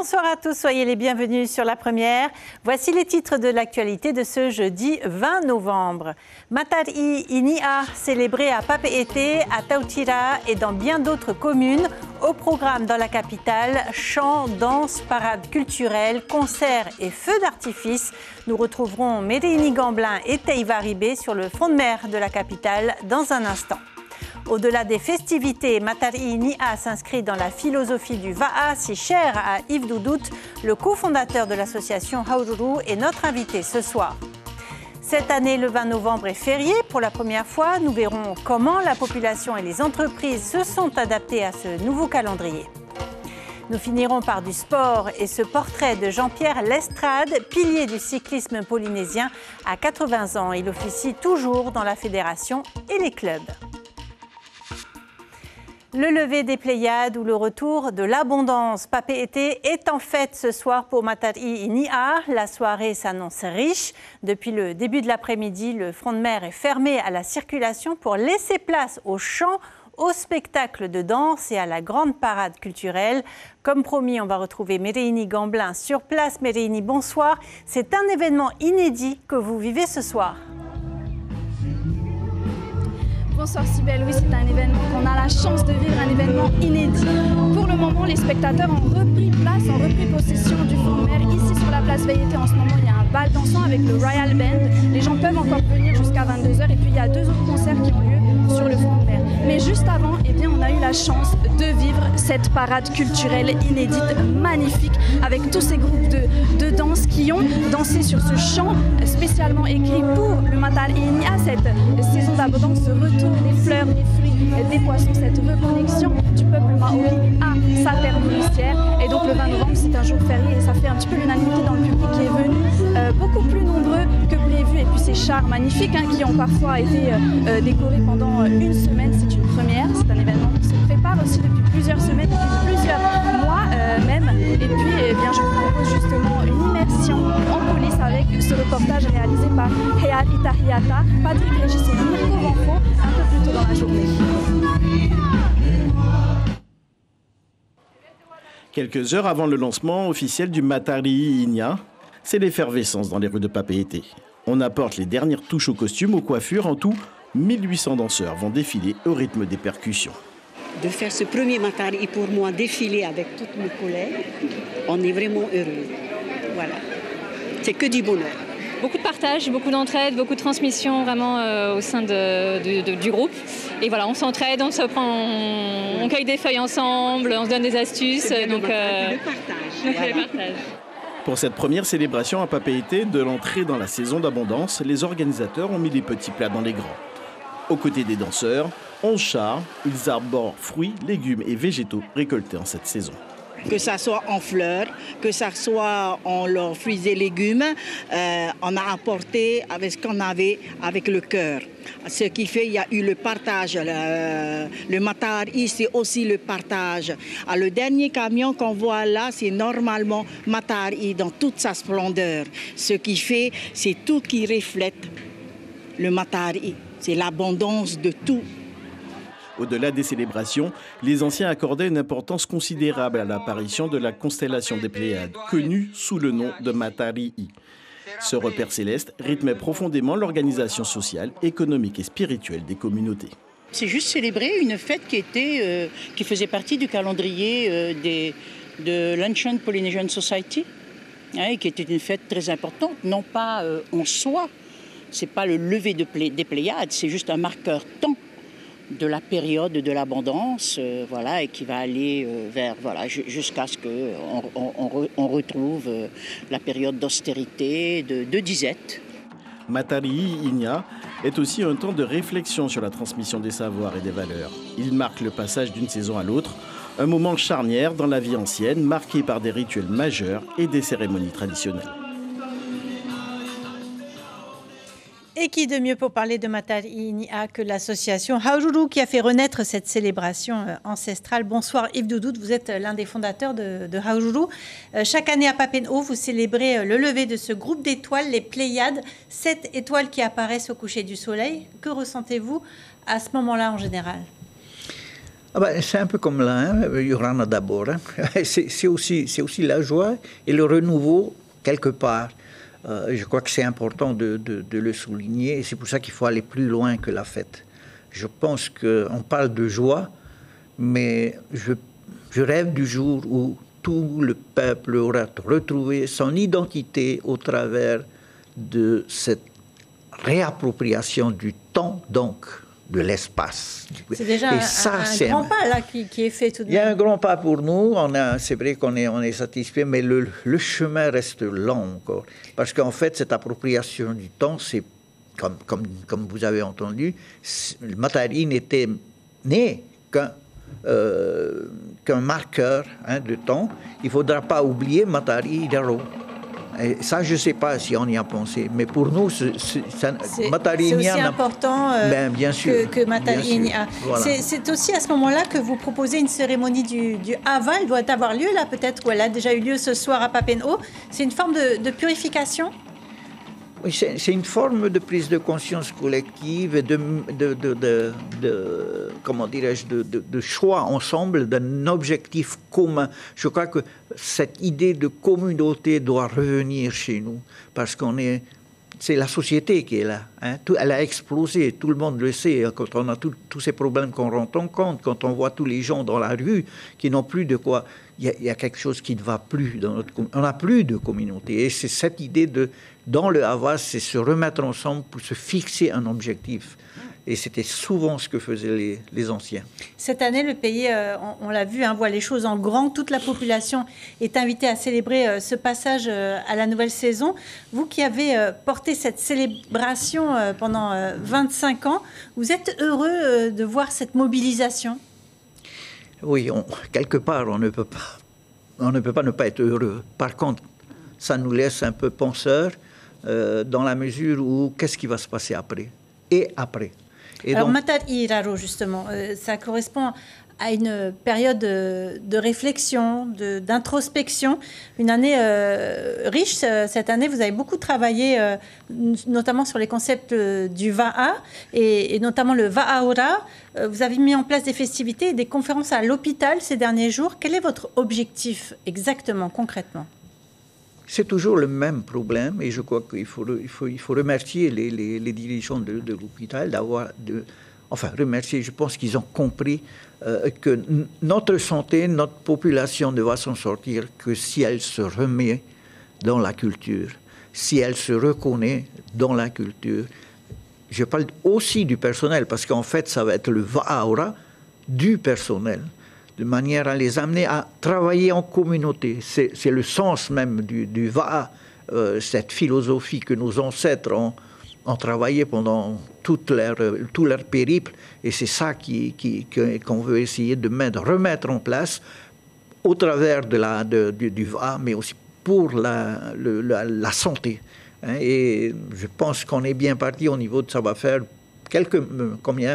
Bonsoir à tous, soyez les bienvenus sur La Première. Voici les titres de l'actualité de ce jeudi 20 novembre. Matari Inia, célébré à Papeete, à Tautira et dans bien d'autres communes. Au programme dans la capitale, chants, danses, parades culturelles, concerts et feux d'artifice. Nous retrouverons Méréini Gamblin et Teiva Ribé sur le front de mer de la capitale dans un instant. Au-delà des festivités, Matari Inia s'inscrit dans la philosophie du Va'a, si cher à Yves Doudout, le cofondateur de l'association Haururu, est notre invité ce soir. Cette année, le 20 novembre est férié. Pour la première fois, nous verrons comment la population et les entreprises se sont adaptées à ce nouveau calendrier. Nous finirons par du sport et ce portrait de Jean-Pierre Lestrade, pilier du cyclisme polynésien à 80 ans. Il officie toujours dans la fédération et les clubs. Le lever des Pléiades ou le retour de l'abondance. Papeete est en fête ce soir pour Matari Inia. La soirée s'annonce riche. Depuis le début de l'après-midi, le front de mer est fermé à la circulation pour laisser place aux chants, aux spectacles de danse et à la grande parade culturelle. Comme promis, on va retrouver Méréini Gamblin sur place. Méréini, bonsoir. C'est un événement inédit que vous vivez ce soir. Bonsoir Cybèle, oui c'est un événement qu'on a la chance de vivre, un événement inédit. Pour le moment, les spectateurs ont repris place, ont repris possession du front de mer. Ici sur la place Vaiete en ce moment, il y a un bal dansant avec le Royal Band. Les gens peuvent encore venir jusqu'à 22h et puis il y a 2 autres concerts qui ont lieu sur le front de mer. Mais juste avant, eh bien, on a eu la chance de vivre cette parade culturelle inédite, magnifique, avec tous ces groupes de danse qui ont dansé sur ce chant spécialement écrit pour le Matari Inia, cette saison d'abondance, ce retour des fleurs, des fruits, des poissons, cette reconnexion du peuple maori à sa terre nourricière. Et donc le 20 novembre, c'est un jour férié et ça fait un petit peu l'unanimité dans le public qui est venu, beaucoup plus nombreux que prévu. Et puis ces chars magnifiques qui ont parfois été décorés pendant une semaine, c'est une première, c'est un événement qui se prépare aussi depuis plusieurs semaines, depuis plusieurs mois même. Et puis eh bien, je vous propose justement une immersion en coulisses avec ce reportage réalisé par Heya Itahiata, Patrick Régis et Mirko Vanfo, un peu plus tôt dans la journée. Quelques heures avant le lancement officiel du Matari Inia, c'est l'effervescence dans les rues de Papeete. On apporte les dernières touches aux costumes, aux coiffures. En tout, 1800 danseurs vont défiler au rythme des percussions. De faire ce premier Matari pour moi, défiler avec toutes mes collègues, on est vraiment heureux. Voilà, c'est que du bonheur. Beaucoup de partage, beaucoup d'entraide, beaucoup de transmission vraiment au sein du groupe. Et voilà, on s'entraide, on cueille des feuilles ensemble, on se donne des astuces. Donc, le partage. Le partage. Pour cette première célébration à Papeete de l'entrée dans la saison d'abondance, les organisateurs ont mis les petits plats dans les grands. Aux côtés des danseurs, 11 chars, ils arborent fruits, légumes et végétaux récoltés en cette saison. Que ça soit en fleurs, que ça soit en leurs fruits et légumes, on a apporté avec ce qu'on avait avec le cœur. Ce qui fait qu'il y a eu le partage. Le Matari, c'est aussi le partage. Le dernier camion qu'on voit là, c'est normalement Matari dans toute sa splendeur. Ce qui fait, c'est tout qui reflète le Matari. C'est l'abondance de tout. Au-delà des célébrations, les anciens accordaient une importance considérable à l'apparition de la constellation des Pléiades, connue sous le nom de Matari. Ce repère céleste rythmait profondément l'organisation sociale, économique et spirituelle des communautés. C'est juste célébrer une fête qui faisait partie du calendrier de l'Ancient Polynesian Society, et qui était une fête très importante, non pas en soi. Ce n'est pas le lever des Pléiades, c'est juste un marqueur temps de la période de l'abondance, et qui va aller jusqu'à ce qu'on retrouve la période d'austérité, de disette. Matari Inia est aussi un temps de réflexion sur la transmission des savoirs et des valeurs. Il marque le passage d'une saison à l'autre, un moment charnière dans la vie ancienne, marqué par des rituels majeurs et des cérémonies traditionnelles. Et qui de mieux pour parler de Matari Inia que l'association Haururu qui a fait renaître cette célébration ancestrale. Bonsoir Yves Doudout, vous êtes l'un des fondateurs de Haururu. Chaque année à Papeete, vous célébrez le lever de ce groupe d'étoiles, les Pléiades, 7 étoiles qui apparaissent au coucher du soleil. Que ressentez-vous à ce moment-là en général ? C'est un peu comme là, hein, Yorana d'abord. Hein. C'est aussi la joie et le renouveau quelque part. Je crois que c'est important de le souligner et c'est pour ça qu'il faut aller plus loin que la fête. Je pense qu'on parle de joie, mais je rêve du jour où tout le peuple aura retrouvé son identité au travers de cette réappropriation du temps, donc de l'espace. C'est déjà un grand pas là qui est fait tout de même. Il y a un grand pas pour nous. C'est vrai qu'on est satisfait, mais le chemin reste long encore. Parce qu'en fait, cette appropriation du temps, c'est comme vous avez entendu, Matari n'était né qu'un marqueur de temps. Il ne faudra pas oublier Matari Daro. Et ça, je ne sais pas si on y a pensé, mais pour nous, Matari c'est aussi important bien sûr, que Matari Inia. Voilà. C'est aussi à ce moment-là que vous proposez une cérémonie du Hava. Elle doit avoir lieu là, peut-être, ou elle a déjà eu lieu ce soir à Papenhaut. C'est une forme de purification? Oui, c'est une forme de prise de conscience collective et comment dirais-je, de choix ensemble d'un objectif commun. Je crois que cette idée de communauté doit revenir chez nous parce c'est la société qui est là. Hein. Elle a explosé, tout le monde le sait. Quand on a tous ces problèmes qu'on rend compte, quand on voit tous les gens dans la rue qui n'ont plus de quoi, il y a quelque chose qui ne va plus dans notre communauté. On n'a plus de communauté. Et c'est cette idée dans le Hava, c'est se remettre ensemble pour se fixer un objectif. Et c'était souvent ce que faisaient les anciens. Cette année, le pays, on l'a vu, voit les choses en grand. Toute la population est invitée à célébrer ce passage à la nouvelle saison. Vous qui avez porté cette célébration pendant 25 ans, vous êtes heureux de voir cette mobilisation? Oui, quelque part, on ne peut pas ne pas être heureux. Par contre, ça nous laisse un peu penseurs dans la mesure où qu'est-ce qui va se passer après et après. Et alors, Matari Raro, justement, ça correspond à une période de réflexion, d'introspection, une année riche. Cette année, vous avez beaucoup travaillé, notamment sur les concepts du Va'a, et notamment le Va'aora. Vous avez mis en place des festivités et des conférences à l'hôpital ces derniers jours. Quel est votre objectif exactement, concrètement? C'est toujours le même problème et je crois qu'il faut remercier les dirigeants de l'hôpital remercier, je pense qu'ils ont compris que notre santé, notre population ne va s'en sortir que si elle se remet dans la culture, si elle se reconnaît dans la culture. Je parle aussi du personnel parce qu'en fait, ça va être le Va'aora du personnel, de manière à les amener à travailler en communauté. C'est le sens même du Va'a, cette philosophie que nos ancêtres ont travaillé pendant tout leur périple, et c'est ça qu'on veut essayer de remettre en place au travers du Va'a, mais aussi pour la santé. Et je pense qu'on est bien parti au niveau de ça va faire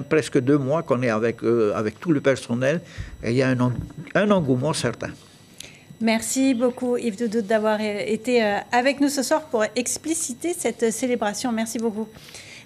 presque 2 mois qu'on est avec tout le personnel, et il y a un engouement certain. Merci beaucoup Yves Doudoud d'avoir été avec nous ce soir pour expliciter cette célébration. Merci beaucoup.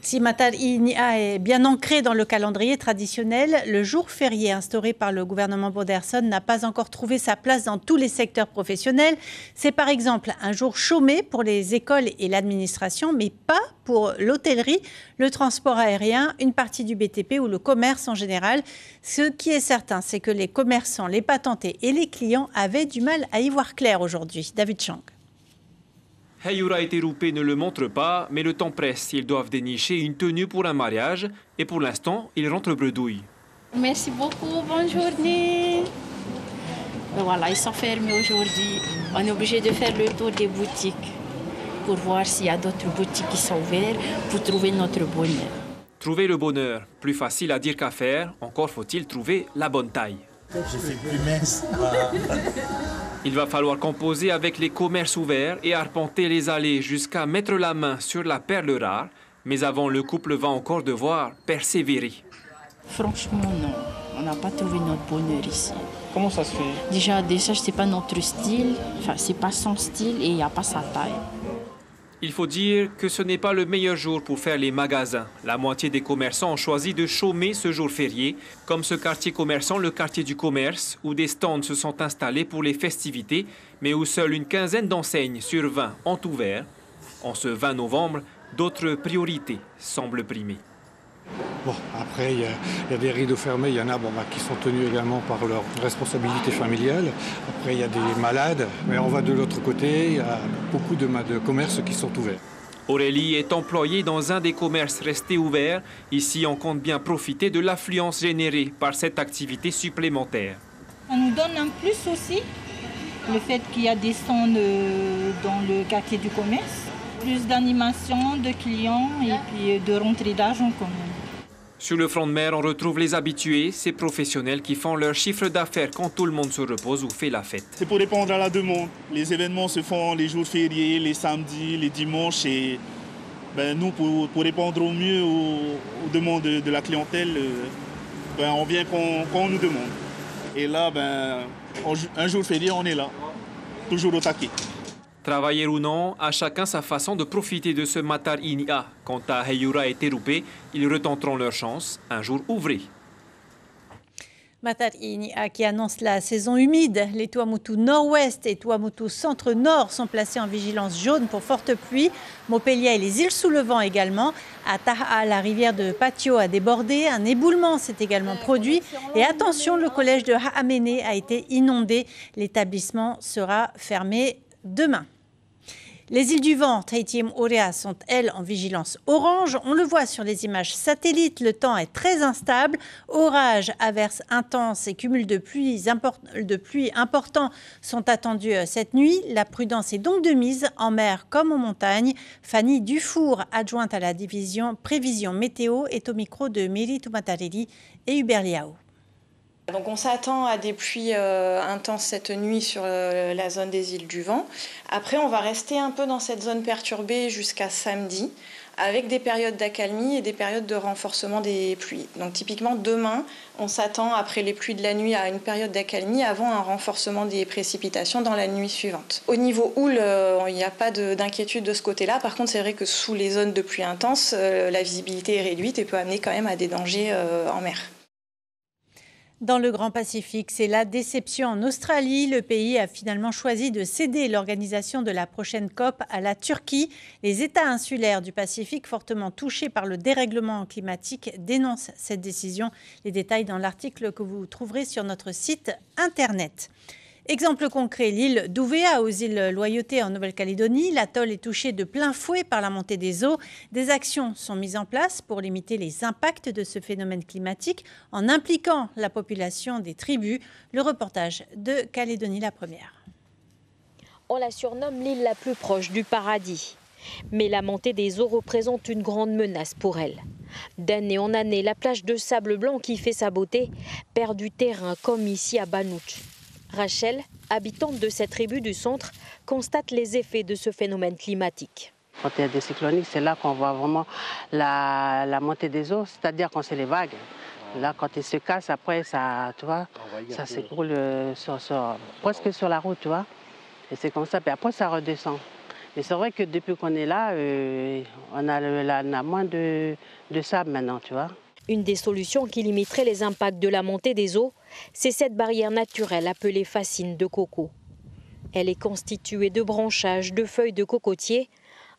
Si Matari Inia est bien ancré dans le calendrier traditionnel, le jour férié instauré par le gouvernement Broderson n'a pas encore trouvé sa place dans tous les secteurs professionnels. C'est par exemple un jour chômé pour les écoles et l'administration, mais pas pour l'hôtellerie, le transport aérien, une partie du BTP ou le commerce en général. Ce qui est certain, c'est que les commerçants, les patentés et les clients avaient du mal à y voir clair aujourd'hui. David Chang. Hayura et Terupe ne le montrent pas, mais le temps presse. Ils doivent dénicher une tenue pour un mariage et pour l'instant, ils rentrent bredouille. Merci beaucoup, bonne journée. Voilà, ils sont fermés aujourd'hui. On est obligé de faire le tour des boutiques pour voir s'il y a d'autres boutiques qui sont ouvertes pour trouver notre bonheur. Trouver le bonheur, plus facile à dire qu'à faire, encore faut-il trouver la bonne taille. Je fais plus mince. Il va falloir composer avec les commerces ouverts et arpenter les allées jusqu'à mettre la main sur la perle rare. Mais avant, le couple va encore devoir persévérer. Franchement, non. On n'a pas trouvé notre bonheur ici. Comment ça se fait? Déjà, c'est pas notre style. Enfin, c'est pas son style et il n'y a pas sa taille. Il faut dire que ce n'est pas le meilleur jour pour faire les magasins. La moitié des commerçants ont choisi de chômer ce jour férié, comme ce quartier commerçant, le quartier du commerce, où des stands se sont installés pour les festivités, mais où seule une quinzaine d'enseignes sur 20 ont ouvert. En ce 20 novembre, d'autres priorités semblent primer. Bon, après, il y a des rideaux fermés, il y en a qui sont tenus également par leur responsabilité familiale. Après, il y a des malades, mais on va de l'autre côté, il y a beaucoup de commerces qui sont ouverts. Aurélie est employée dans un des commerces restés ouverts. Ici, on compte bien profiter de l'affluence générée par cette activité supplémentaire. On nous donne un plus aussi, le fait qu'il y a des stands dans le quartier du commerce, plus d'animation, de clients et puis de rentrée d'argent quand même. Sur le front de mer, on retrouve les habitués, ces professionnels qui font leur chiffre d'affaires quand tout le monde se repose ou fait la fête. C'est pour répondre à la demande. Les événements se font les jours fériés, les samedis, les dimanches. Et nous, pour répondre au mieux aux demandes de la clientèle, on vient quand on nous demande. Et là, un jour férié, on est là, toujours au taquet. Travailler ou non, à chacun sa façon de profiter de ce Matar Inia. Quant à Heyura et Terupé, ils retenteront leur chance un jour ouvré. Matar Inia qui annonce la saison humide. Les Tuamotu nord-ouest et Tuamotu centre-nord sont placés en vigilance jaune pour fortes pluies. Montpellier et les îles sous le vent également. À Taha, la rivière de Patio a débordé. Un éboulement s'est également produit. Et attention, le collège de Haamene a été inondé. L'établissement sera fermé demain. Les îles du vent, Tahiti et Moorea, sont elles en vigilance orange. On le voit sur les images satellites, le temps est très instable. Orages, averses intenses et cumuls de pluie importants sont attendus cette nuit. La prudence est donc de mise en mer comme en montagne. Fanny Dufour, adjointe à la division prévision météo, est au micro de Miri Tumatariri et Hubert Liao. Donc on s'attend à des pluies intenses cette nuit sur la zone des îles du Vent. Après, on va rester un peu dans cette zone perturbée jusqu'à samedi, avec des périodes d'accalmie et des périodes de renforcement des pluies. Donc typiquement, demain, on s'attend, après les pluies de la nuit, à une période d'accalmie avant un renforcement des précipitations dans la nuit suivante. Au niveau houle, il n'y a pas d'inquiétude de ce côté-là. Par contre, c'est vrai que sous les zones de pluie intense, la visibilité est réduite et peut amener quand même à des dangers en mer. Dans le Grand Pacifique, c'est la déception en Australie. Le pays a finalement choisi de céder l'organisation de la prochaine COP à la Turquie. Les États insulaires du Pacifique, fortement touchés par le dérèglement climatique, dénoncent cette décision. Les détails dans l'article que vous trouverez sur notre site internet. Exemple concret, l'île d'Ouvéa aux îles Loyauté en Nouvelle-Calédonie. L'atoll est touché de plein fouet par la montée des eaux. Des actions sont mises en place pour limiter les impacts de ce phénomène climatique en impliquant la population des tribus. Le reportage de Calédonie la Première. On la surnomme l'île la plus proche du paradis. Mais la montée des eaux représente une grande menace pour elle. D'année en année, la plage de sable blanc qui fait sa beauté perd du terrain comme ici à Banouch. Rachel, habitante de cette tribu du centre, constate les effets de ce phénomène climatique. Quand il y a des cycloniques, c'est là qu'on voit vraiment la montée des eaux, c'est-à-dire quand c'est les vagues. Là, quand ils se cassent, après, ça, tu vois, ça s'écroule presque sur la route, tu vois. Et c'est comme ça, puis après, ça redescend. Et c'est vrai que depuis qu'on est là, on a moins de sable maintenant, tu vois. Une des solutions qui limiterait les impacts de la montée des eaux, c'est cette barrière naturelle appelée fascine de coco. Elle est constituée de branchages, de feuilles de cocotier,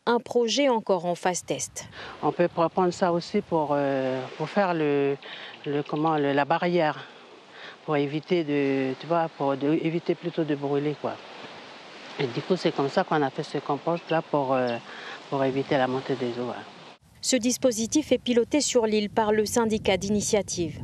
un projet encore en phase test. On peut prendre ça aussi pour faire la barrière, pour éviter éviter plutôt de brûler, quoi. Et du coup, c'est comme ça qu'on a fait ce compost-là pour éviter la montée des eaux. Ce dispositif est piloté sur l'île par le syndicat d'initiative.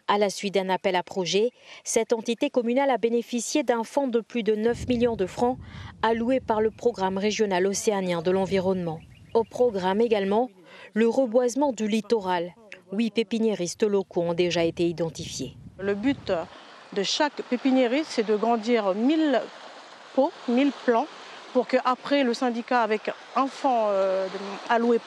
À la suite d'un appel à projet, cette entité communale a bénéficié d'un fonds de plus de 9 millions de francs alloué par le programme régional océanien de l'environnement. Au programme également, le reboisement du littoral. 8 pépiniéristes locaux ont déjà été identifiés. Le but de chaque pépiniériste, c'est de grandir 1000 pots, 1000 plants, pour qu'après le syndicat, avec un fonds alloué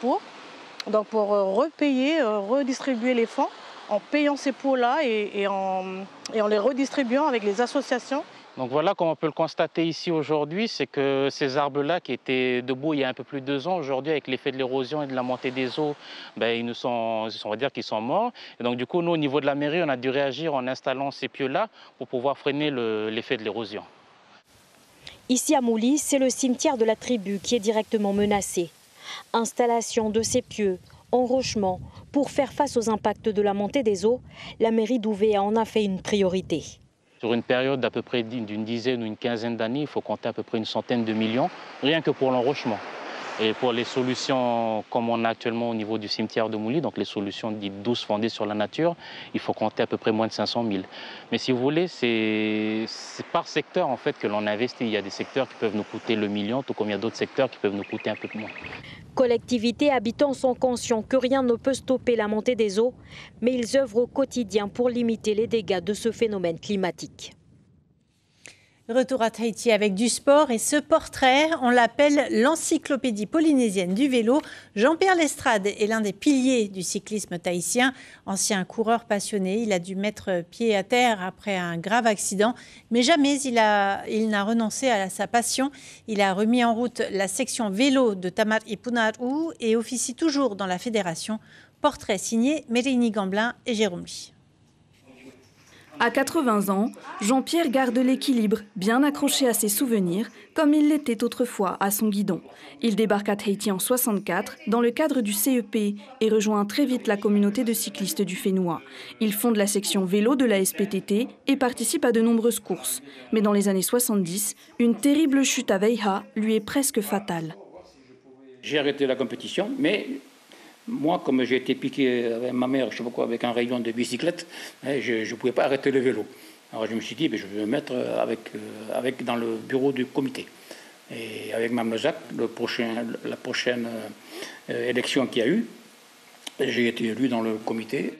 donc pour repayer, redistribuer les fonds en payant ces pots-là et en les redistribuant avec les associations Donc voilà, comme on peut le constater ici aujourd'hui, c'est que ces arbres-là qui étaient debout il y a un peu plus de 2 ans, aujourd'hui avec l'effet de l'érosion et de la montée des eaux, on va dire qu'ils sont morts. Et donc du coup, nous au niveau de la mairie, on a dû réagir en installant ces pieux-là pour pouvoir freiner l'effet de l'érosion. Ici à Mouli, c'est le cimetière de la tribu qui est directement menacé. Installation de ces pieux, enrochement, pour faire face aux impacts de la montée des eaux, la mairie d'Ouvéa en a fait une priorité. Sur une période d'à peu près d'une dizaine ou une quinzaine d'années, il faut compter à peu près une centaine de millions, rien que pour l'enrochement. Et pour les solutions comme on a actuellement au niveau du cimetière de Mouli, donc les solutions dites douces fondées sur la nature, il faut compter à peu près moins de 500 000. Mais si vous voulez, c'est par secteur en fait que l'on investit. Il y a des secteurs qui peuvent nous coûter le million, tout comme il y a d'autres secteurs qui peuvent nous coûter un peu moins. Collectivités, habitants sont conscients que rien ne peut stopper la montée des eaux, mais ils œuvrent au quotidien pour limiter les dégâts de ce phénomène climatique. Retour à Tahiti avec du sport et ce portrait, on l'appelle l'encyclopédie polynésienne du vélo. Jean-Pierre Lestrade est l'un des piliers du cyclisme tahitien. Ancien coureur passionné, il a dû mettre pied à terre après un grave accident, mais jamais il n'a renoncé à sa passion. Il a remis en route la section vélo de Tamar Ipunaru et officie toujours dans la fédération. Portrait signé Mérini Gamblin et Jérôme Lee. À 80 ans, Jean-Pierre garde l'équilibre, bien accroché à ses souvenirs, comme il l'était autrefois à son guidon. Il débarque à Tahiti en 64 dans le cadre du CEP et rejoint très vite la communauté de cyclistes du Fénois. Il fonde la section vélo de la SPTT et participe à de nombreuses courses. Mais dans les années 70, une terrible chute à Veiha lui est presque fatale. J'ai arrêté la compétition, mais moi, comme j'ai été piqué avec ma mère, je sais pas quoi, avec un rayon de bicyclette, je ne pouvais pas arrêter le vélo. Alors je me suis dit, je vais me mettre dans le bureau du comité. Et avec Mme Jacques, la prochaine élection qu'il y a eu, j'ai été élu dans le comité.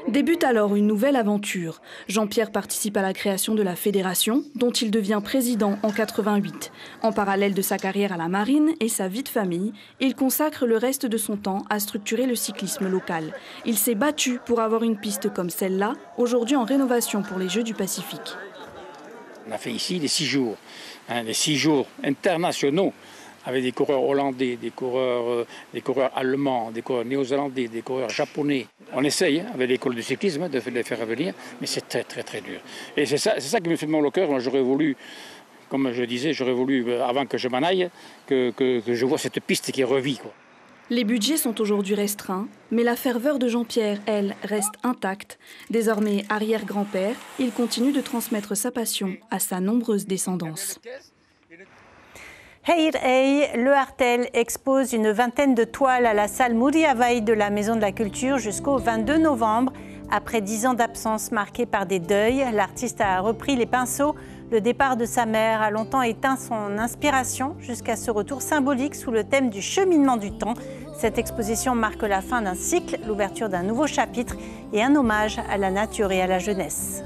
Débute alors une nouvelle aventure. Jean-Pierre participe à la création de la fédération, dont il devient président en 88. En parallèle de sa carrière à la marine et sa vie de famille, il consacre le reste de son temps à structurer le cyclisme local. Il s'est battu pour avoir une piste comme celle-là, aujourd'hui en rénovation pour les Jeux du Pacifique. On a fait ici les 6 jours, les 6 jours internationaux, avec des coureurs hollandais, des coureurs allemands, des coureurs néo-zélandais, des coureurs japonais. On essaye, avec l'école de cyclisme, de les faire revenir, mais c'est très, très, très dur. Et c'est ça qui me fait mal au cœur. Moi, j'aurais voulu, comme je disais, avant que je m'en aille, que je vois cette piste qui revit, quoi. Les budgets sont aujourd'hui restreints, mais la ferveur de Jean-Pierre, elle, reste intacte. Désormais arrière-grand-père, il continue de transmettre sa passion à sa nombreuse descendance. Hey, le Hartel expose une vingtaine de toiles à la salle Muriavaï de la Maison de la Culture jusqu'au 22 novembre. Après 10 ans d'absence marquée par des deuils, l'artiste a repris les pinceaux. Le départ de sa mère a longtemps éteint son inspiration jusqu'à ce retour symbolique sous le thème du cheminement du temps. Cette exposition marque la fin d'un cycle, l'ouverture d'un nouveau chapitre et un hommage à la nature et à la jeunesse.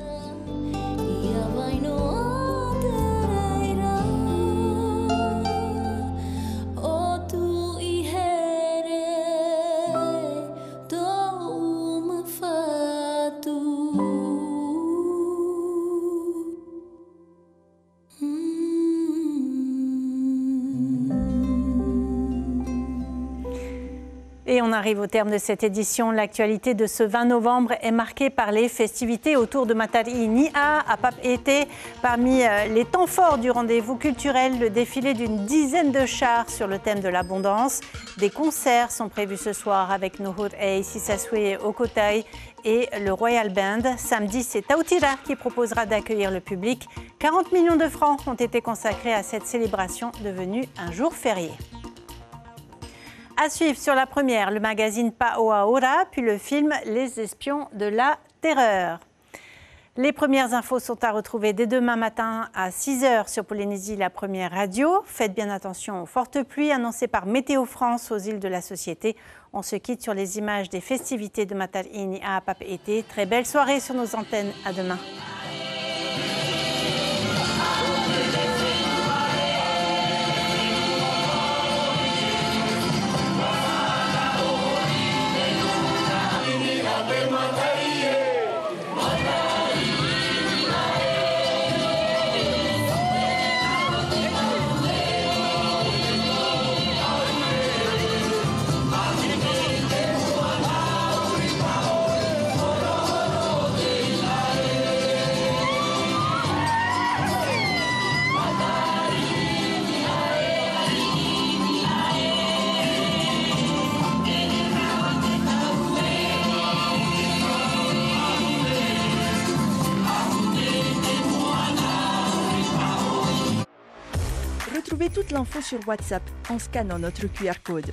Et on arrive au terme de cette édition. L'actualité de ce 20 novembre est marquée par les festivités autour de Matari Nia à Papeete. Parmi les temps forts du rendez-vous culturel, le défilé d'une dizaine de chars sur le thème de l'abondance. Des concerts sont prévus ce soir avec Nuhur Ei, Sisaswe Okotai et le Royal Band. Samedi, c'est Tautira qui proposera d'accueillir le public. 40 millions de francs ont été consacrés à cette célébration devenue un jour férié. À suivre sur la première, le magazine Paoaora, puis le film Les Espions de la Terreur. Les premières infos sont à retrouver dès demain matin à 6h sur Polynésie, la première radio. Faites bien attention aux fortes pluies annoncées par Météo France aux îles de la Société. On se quitte sur les images des festivités de Matari Nia à Papeete. Très belle soirée sur nos antennes. À demain. Retrouvez toute l'info sur WhatsApp en scannant notre QR code.